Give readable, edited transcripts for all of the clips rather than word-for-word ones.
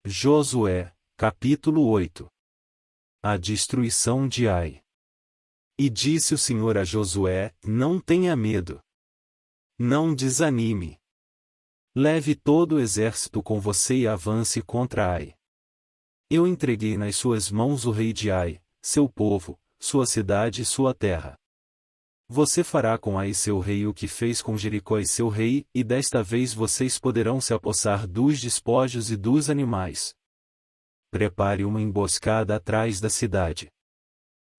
Josué, capítulo 8. A destruição de Ai. E disse o Senhor a Josué: Não tenha medo. Não desanime. Leve todo o exército com você e avance contra Ai. Eu entreguei nas suas mãos o rei de Ai, seu povo, sua cidade e sua terra. Você fará com Ai seu rei o que fez com Jericó e seu rei, e desta vez vocês poderão se apossar dos despojos e dos animais. Prepare uma emboscada atrás da cidade.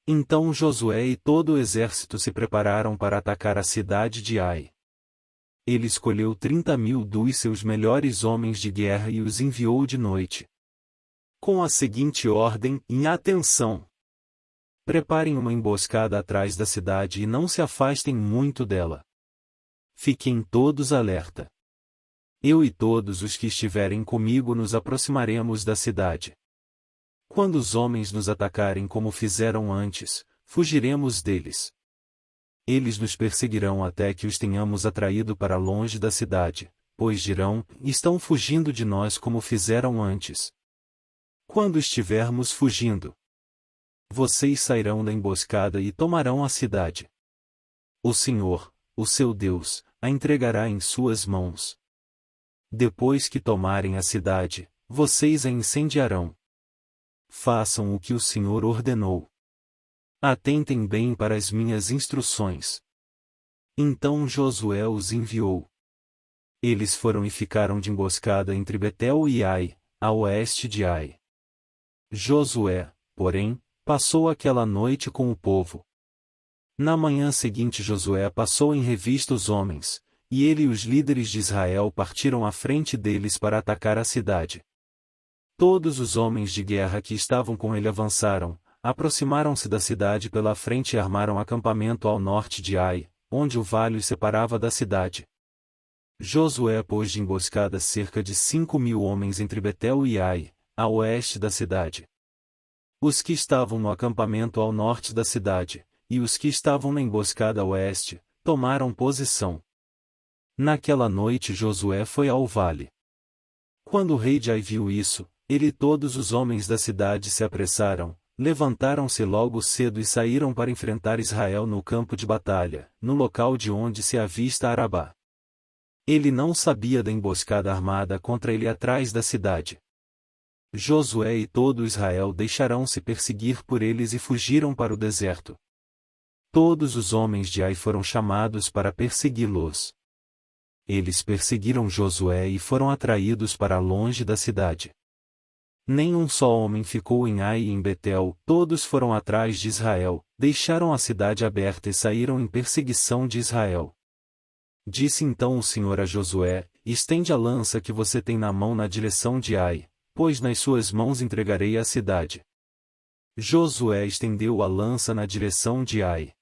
Então Josué e todo o exército se prepararam para atacar a cidade de Ai. Ele escolheu 30.000 dos seus melhores homens de guerra e os enviou de noite, com a seguinte ordem: atenção! Preparem uma emboscada atrás da cidade e não se afastem muito dela. Fiquem todos alerta. Eu e todos os que estiverem comigo nos aproximaremos da cidade. Quando os homens nos atacarem como fizeram antes, fugiremos deles. Eles nos perseguirão até que os tenhamos atraído para longe da cidade, pois dirão: estão fugindo de nós como fizeram antes. Quando estivermos fugindo, vocês sairão da emboscada e tomarão a cidade. O Senhor, o seu Deus, a entregará em suas mãos. Depois que tomarem a cidade, vocês a incendiarão. Façam o que o Senhor ordenou. Atentem bem para as minhas instruções. Então Josué os enviou. Eles foram e ficaram de emboscada entre Betel e Ai, a oeste de Ai. Josué, porém, passou aquela noite com o povo. Na manhã seguinte Josué passou em revista os homens, e ele e os líderes de Israel partiram à frente deles para atacar a cidade. Todos os homens de guerra que estavam com ele avançaram, aproximaram-se da cidade pela frente e armaram acampamento ao norte de Ai, onde o vale os separava da cidade. Josué pôs de emboscada cerca de 5.000 homens entre Betel e Ai, a oeste da cidade. Os que estavam no acampamento ao norte da cidade, e os que estavam na emboscada a oeste, tomaram posição. Naquela noite Josué foi ao vale. Quando o rei de Ai viu isso, ele e todos os homens da cidade se apressaram, levantaram-se logo cedo e saíram para enfrentar Israel no campo de batalha, no local de onde se avista Arabá. Ele não sabia da emboscada armada contra ele atrás da cidade. Josué e todo Israel deixaram-se perseguir por eles e fugiram para o deserto. Todos os homens de Ai foram chamados para persegui-los. Eles perseguiram Josué e foram atraídos para longe da cidade. Nenhum só homem ficou em Ai e em Betel, todos foram atrás de Israel, deixaram a cidade aberta e saíram em perseguição de Israel. Disse então o Senhor a Josué: estende a lança que você tem na mão na direção de Ai, pois nas suas mãos entregarei a cidade. Josué estendeu a lança na direção de Ai.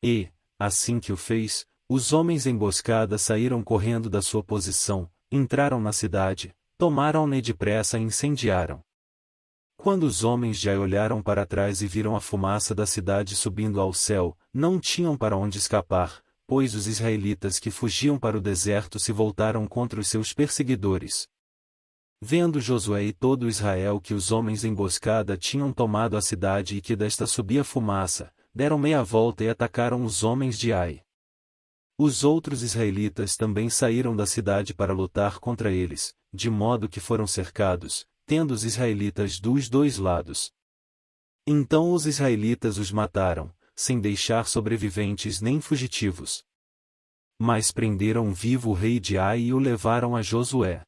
E, assim que o fez, os homens em emboscada saíram correndo da sua posição, entraram na cidade, tomaram-na depressa e incendiaram. Quando os homens de Ai olharam para trás e viram a fumaça da cidade subindo ao céu, não tinham para onde escapar, pois os israelitas que fugiam para o deserto se voltaram contra os seus perseguidores. Vendo Josué e todo Israel que os homens em emboscada tinham tomado a cidade e que desta subia fumaça, deram meia volta e atacaram os homens de Ai. Os outros israelitas também saíram da cidade para lutar contra eles, de modo que foram cercados, tendo os israelitas dos dois lados. Então os israelitas os mataram, sem deixar sobreviventes nem fugitivos. Mas prenderam vivo o rei de Ai e o levaram a Josué.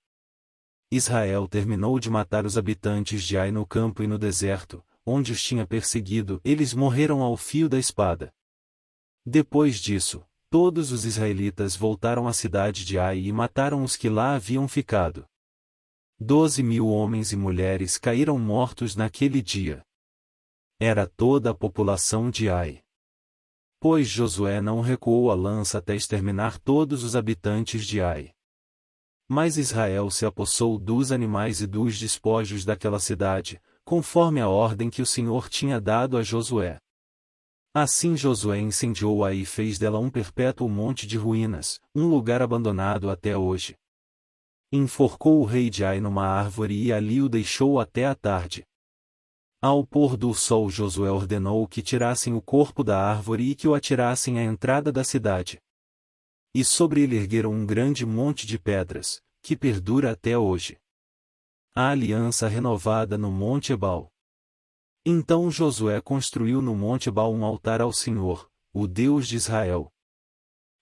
Israel terminou de matar os habitantes de Ai no campo e no deserto, onde os tinha perseguido, eles morreram ao fio da espada. Depois disso, todos os israelitas voltaram à cidade de Ai e mataram os que lá haviam ficado. 12.000 homens e mulheres caíram mortos naquele dia. Era toda a população de Ai. Pois Josué não recuou a lança até exterminar todos os habitantes de Ai. Mas Israel se apossou dos animais e dos despojos daquela cidade, conforme a ordem que o Senhor tinha dado a Josué. Assim Josué incendiou Ai e fez dela um perpétuo monte de ruínas, um lugar abandonado até hoje. Enforcou o rei de Ai numa árvore e ali o deixou até a tarde. Ao pôr do sol Josué ordenou que tirassem o corpo da árvore e que o atirassem à entrada da cidade. E sobre ele ergueram um grande monte de pedras, que perdura até hoje. A aliança renovada no Monte Ebal. Então Josué construiu no Monte Ebal um altar ao Senhor, o Deus de Israel.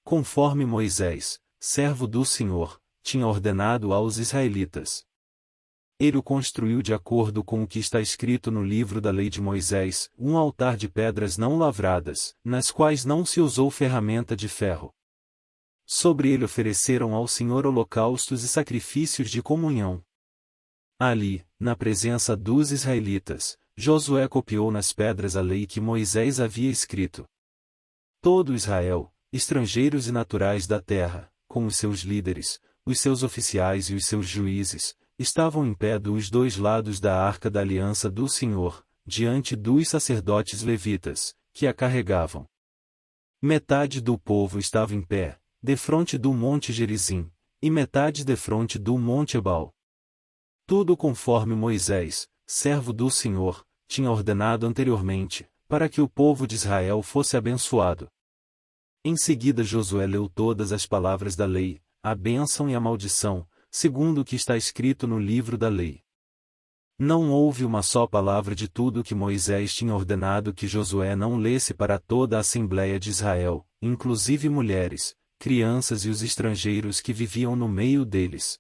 Conforme Moisés, servo do Senhor, tinha ordenado aos israelitas. Ele o construiu de acordo com o que está escrito no livro da lei de Moisés, um altar de pedras não lavradas, nas quais não se usou ferramenta de ferro. Sobre ele ofereceram ao Senhor holocaustos e sacrifícios de comunhão. Ali, na presença dos israelitas, Josué copiou nas pedras a lei que Moisés havia escrito. Todo Israel, estrangeiros e naturais da terra, com os seus líderes, os seus oficiais e os seus juízes, estavam em pé dos dois lados da arca da aliança do Senhor, diante dos sacerdotes levitas, que a carregavam. Metade do povo estava em pé, defronte do monte Gerizim, e metade defronte do monte Ebal. Tudo conforme Moisés, servo do Senhor, tinha ordenado anteriormente, para que o povo de Israel fosse abençoado. Em seguida Josué leu todas as palavras da lei, a bênção e a maldição, segundo o que está escrito no livro da lei. Não houve uma só palavra de tudo que Moisés tinha ordenado que Josué não lesse para toda a Assembleia de Israel, inclusive mulheres, crianças e os estrangeiros que viviam no meio deles.